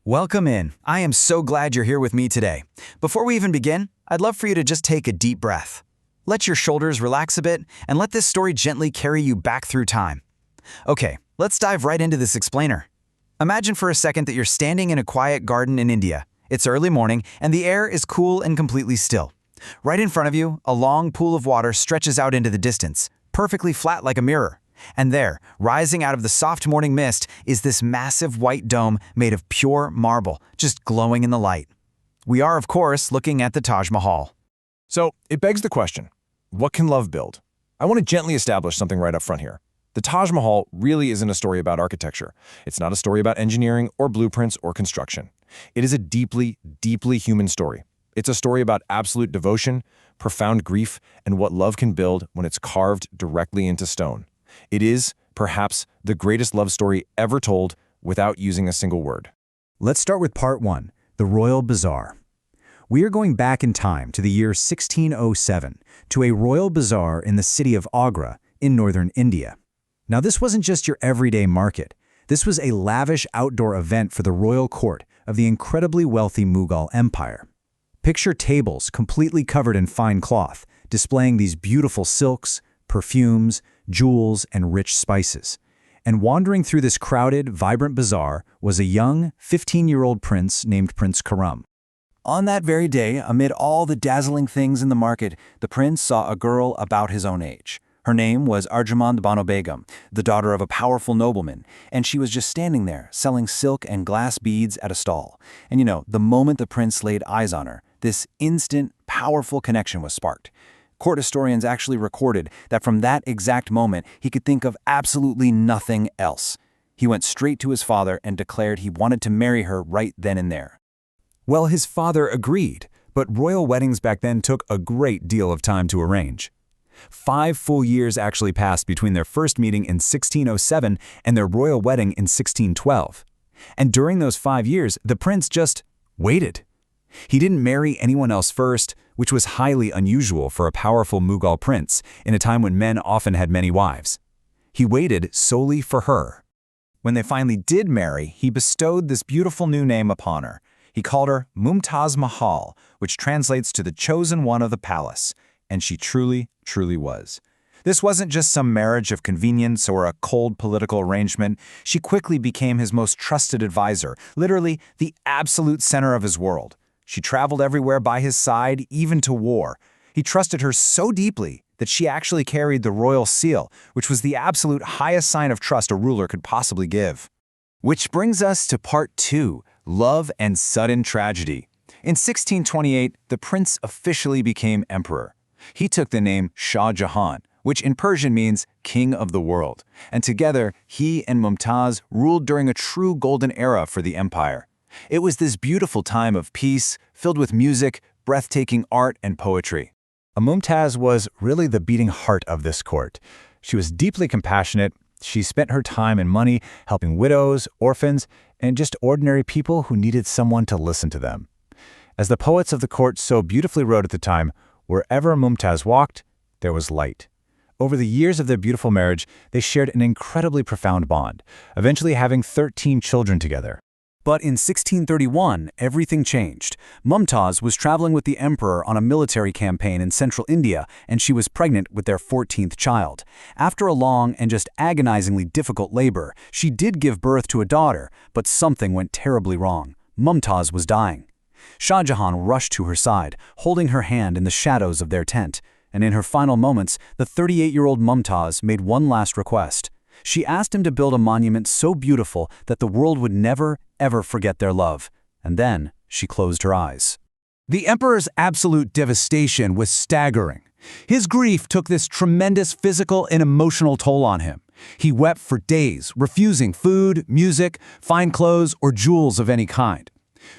Welcome in. I am so glad you're here with me today. Before we even begin, I'd love for you to just take a deep breath. Let your shoulders relax a bit and let this story gently carry you back through time. Okay, let's dive right into this explainer. Imagine for a second that you're standing in a quiet garden in India. It's early morning and the air is cool and completely still. Right in front of you, a long pool of water stretches out into the distance, perfectly flat like a mirror. And there, rising out of the soft morning mist, is this massive white dome made of pure marble, just glowing in the light. We are, of course, looking at the Taj Mahal. So, it begs the question, what can love build? I want to gently establish something right up front here. The Taj Mahal really isn't a story about architecture. It's not a story about engineering or blueprints or construction. It is a deeply, deeply human story. It's a story about absolute devotion, profound grief, and what love can build when it's carved directly into stone. It is, perhaps, the greatest love story ever told without using a single word. Let's start with part 1, the Royal Bazaar. We are going back in time to the year 1607 to a royal bazaar in the city of Agra in northern India. Now, this wasn't just your everyday market. This was a lavish outdoor event for the royal court of the incredibly wealthy Mughal Empire. Picture tables completely covered in fine cloth, displaying these beautiful silks, perfumes, jewels, and rich spices. And wandering through this crowded, vibrant bazaar was a young, 15-year-old prince named Prince Karam. On that very day, amid all the dazzling things in the market, the prince saw a girl about his own age. Her name was Arjamand Bano Begum, the daughter of a powerful nobleman, and she was just standing there, selling silk and glass beads at a stall. And the moment the prince laid eyes on her, this instant, powerful connection was sparked. Court historians actually recorded that from that exact moment, he could think of absolutely nothing else. He went straight to his father and declared he wanted to marry her right then and there. Well, his father agreed, but royal weddings back then took a great deal of time to arrange. 5 full years actually passed between their first meeting in 1607 and their royal wedding in 1612. And during those 5 years, the prince just waited. He didn't marry anyone else first, which was highly unusual for a powerful Mughal prince in a time when men often had many wives. He waited solely for her. When they finally did marry, he bestowed this beautiful new name upon her. He called her Mumtaz Mahal, which translates to the chosen one of the palace, and she truly, truly was. This wasn't just some marriage of convenience or a cold political arrangement. She quickly became his most trusted advisor, literally the absolute center of his world. She traveled everywhere by his side, even to war. He trusted her so deeply that she actually carried the royal seal, which was the absolute highest sign of trust a ruler could possibly give. Which brings us to part 2, love and sudden tragedy. In 1628, the prince officially became emperor. He took the name Shah Jahan, which in Persian means king of the world. And together, he and Mumtaz ruled during a true golden era for the empire. It was this beautiful time of peace, filled with music, breathtaking art, and poetry. Mumtaz was really the beating heart of this court. She was deeply compassionate. She spent her time and money helping widows, orphans, and just ordinary people who needed someone to listen to them. As the poets of the court so beautifully wrote at the time, wherever Mumtaz walked, there was light. Over the years of their beautiful marriage, they shared an incredibly profound bond, eventually having 13 children together. But in 1631, everything changed. Mumtaz was traveling with the emperor on a military campaign in central India, and she was pregnant with their 14th child. After a long and just agonizingly difficult labor, she did give birth to a daughter, but something went terribly wrong. Mumtaz was dying. Shah Jahan rushed to her side, holding her hand in the shadows of their tent. And in her final moments, the 38-year-old Mumtaz made one last request. She asked him to build a monument so beautiful that the world would never, ever forget their love. And then she closed her eyes. The emperor's absolute devastation was staggering. His grief took this tremendous physical and emotional toll on him. He wept for days, refusing food, music, fine clothes, or jewels of any kind.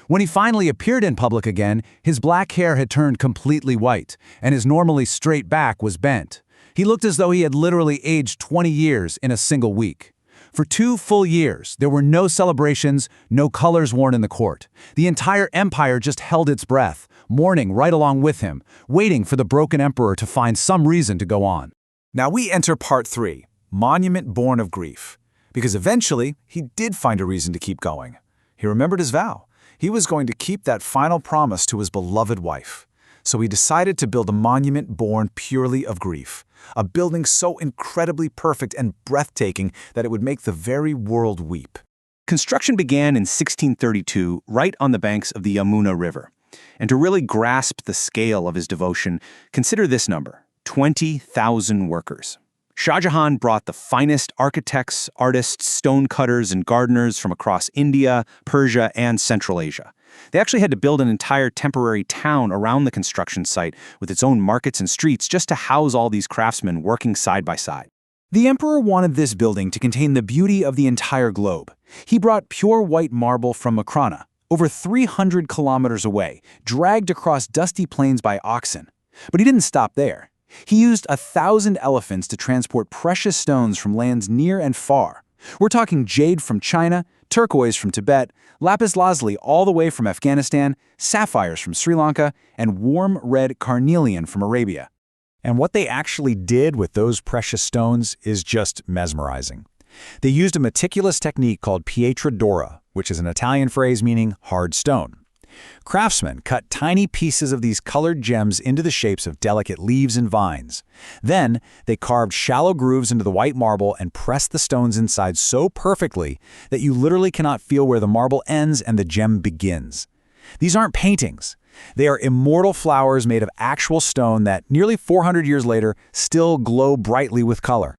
When he finally appeared in public again, his black hair had turned completely white, and his normally straight back was bent. He looked as though he had literally aged 20 years in a single week. For 2 full years, there were no celebrations, no colors worn in the court. The entire empire just held its breath, mourning right along with him, waiting for the broken emperor to find some reason to go on. Now we enter part 3, Monument Born of Grief, because eventually he did find a reason to keep going. He remembered his vow. He was going to keep that final promise to his beloved wife. So he decided to build a monument born purely of grief, a building so incredibly perfect and breathtaking that it would make the very world weep. Construction began in 1632, right on the banks of the Yamuna River. And to really grasp the scale of his devotion, consider this number: 20,000 workers. Shah Jahan brought the finest architects, artists, stonecutters, and gardeners from across India, Persia, and Central Asia. They actually had to build an entire temporary town around the construction site with its own markets and streets just to house all these craftsmen working side by side. The emperor wanted this building to contain the beauty of the entire globe. He brought pure white marble from Makrana, over 300 kilometers away, dragged across dusty plains by oxen. But he didn't stop there. He used 1,000 elephants to transport precious stones from lands near and far. We're talking jade from China, turquoise from Tibet, lapis lazuli all the way from Afghanistan, sapphires from Sri Lanka, and warm red carnelian from Arabia. And what they actually did with those precious stones is just mesmerizing. They used a meticulous technique called pietra dura, which is an Italian phrase meaning hard stone. Craftsmen cut tiny pieces of these colored gems into the shapes of delicate leaves and vines. Then, they carved shallow grooves into the white marble and pressed the stones inside so perfectly that you literally cannot feel where the marble ends and the gem begins. These aren't paintings. They are immortal flowers made of actual stone that, nearly 400 years later, still glow brightly with color.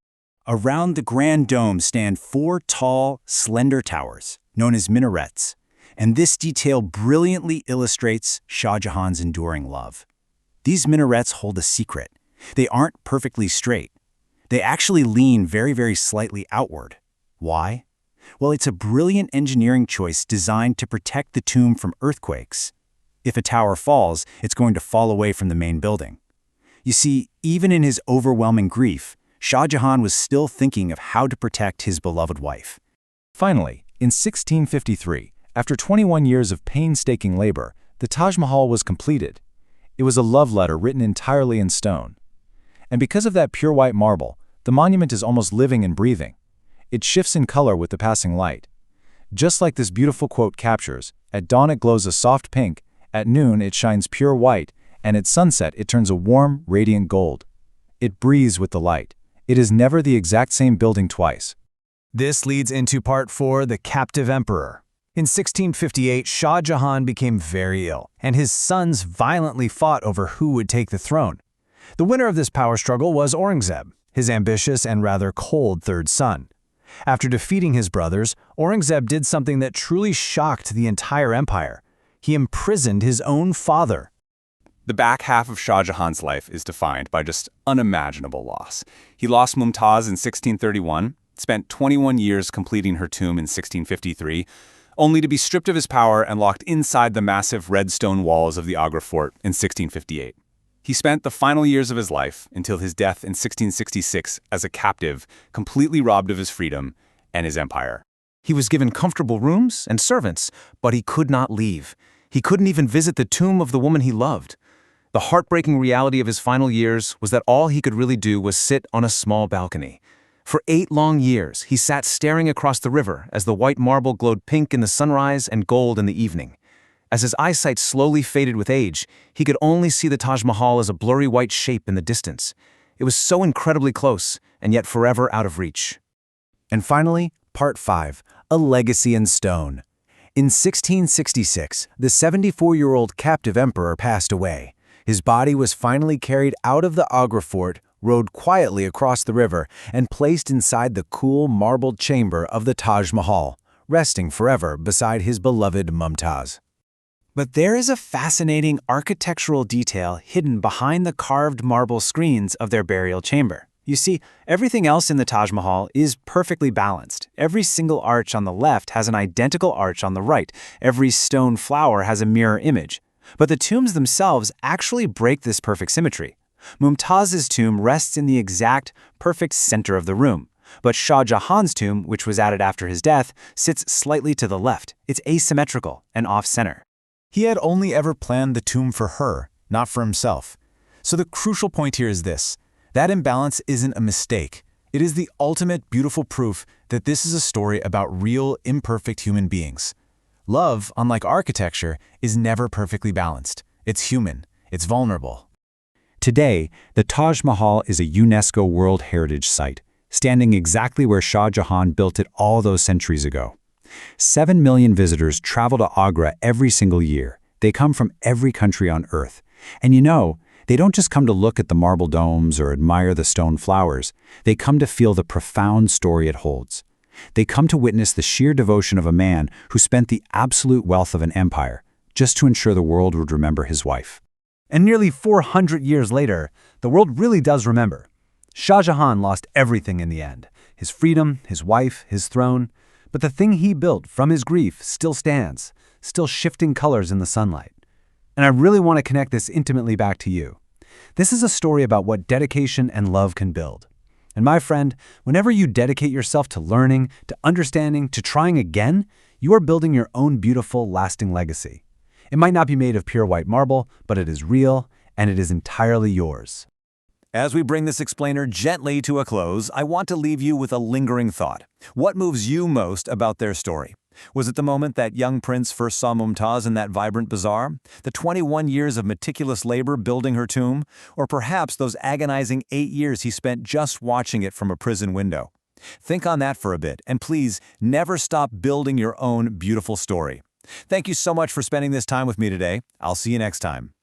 Around the grand dome stand 4 tall, slender towers, known as minarets. And this detail brilliantly illustrates Shah Jahan's enduring love. These minarets hold a secret. They aren't perfectly straight. They actually lean very, very slightly outward. Why? Well, it's a brilliant engineering choice designed to protect the tomb from earthquakes. If a tower falls, it's going to fall away from the main building. You see, even in his overwhelming grief, Shah Jahan was still thinking of how to protect his beloved wife. Finally, in 1653, after 21 years of painstaking labor, the Taj Mahal was completed. It was a love letter written entirely in stone. And because of that pure white marble, the monument is almost living and breathing. It shifts in color with the passing light. Just like this beautiful quote captures, at dawn it glows a soft pink, at noon it shines pure white, and at sunset it turns a warm, radiant gold. It breathes with the light. It is never the exact same building twice. This leads into part 4, the captive emperor. In 1658, Shah Jahan became very ill, and his sons violently fought over who would take the throne. The winner of this power struggle was Aurangzeb, his ambitious and rather cold third son. After defeating his brothers, Aurangzeb did something that truly shocked the entire empire. He imprisoned his own father. The back half of Shah Jahan's life is defined by just unimaginable loss. He lost Mumtaz in 1631, spent 21 years completing her tomb in 1653, only to be stripped of his power and locked inside the massive red stone walls of the Agra fort in 1658. He spent the final years of his life until his death in 1666 as a captive, completely robbed of his freedom and his empire. He was given comfortable rooms and servants, but he could not leave. He couldn't even visit the tomb of the woman he loved. The heartbreaking reality of his final years was that all he could really do was sit on a small balcony. For 8 long years, he sat staring across the river as the white marble glowed pink in the sunrise and gold in the evening. As his eyesight slowly faded with age, he could only see the Taj Mahal as a blurry white shape in the distance. It was so incredibly close, and yet forever out of reach. And finally, part 5, a legacy in stone. In 1666, the 74-year-old captive emperor passed away. His body was finally carried out of the Agra fort, rowed quietly across the river, and placed inside the cool marbled chamber of the Taj Mahal, resting forever beside his beloved Mumtaz. But there is a fascinating architectural detail hidden behind the carved marble screens of their burial chamber. You see, everything else in the Taj Mahal is perfectly balanced. Every single arch on the left has an identical arch on the right. Every stone flower has a mirror image. But the tombs themselves actually break this perfect symmetry. Mumtaz's tomb rests in the exact, perfect center of the room. But Shah Jahan's tomb, which was added after his death, sits slightly to the left. It's asymmetrical and off-center. He had only ever planned the tomb for her, not for himself. So the crucial point here is this. That imbalance isn't a mistake. It is the ultimate beautiful proof that this is a story about real, imperfect human beings. Love, unlike architecture, is never perfectly balanced. It's human. It's vulnerable. Today, the Taj Mahal is a UNESCO World Heritage Site, standing exactly where Shah Jahan built it all those centuries ago. 7 million visitors travel to Agra every single year. They come from every country on Earth. And they don't just come to look at the marble domes or admire the stone flowers. They come to feel the profound story it holds. They come to witness the sheer devotion of a man who spent the absolute wealth of an empire just to ensure the world would remember his wife. And nearly 400 years later, the world really does remember. Shah Jahan lost everything in the end. His freedom, his wife, his throne. But the thing he built from his grief still stands, still shifting colors in the sunlight. And I really want to connect this intimately back to you. This is a story about what dedication and love can build. And my friend, whenever you dedicate yourself to learning, to understanding, to trying again, you are building your own beautiful, lasting legacy. It might not be made of pure white marble, but it is real, and it is entirely yours. As we bring this explainer gently to a close, I want to leave you with a lingering thought. What moves you most about their story? Was it the moment that young prince first saw Mumtaz in that vibrant bazaar? The 21 years of meticulous labor building her tomb? Or perhaps those agonizing 8 years he spent just watching it from a prison window? Think on that for a bit, and please never stop building your own beautiful story. Thank you so much for spending this time with me today. I'll see you next time.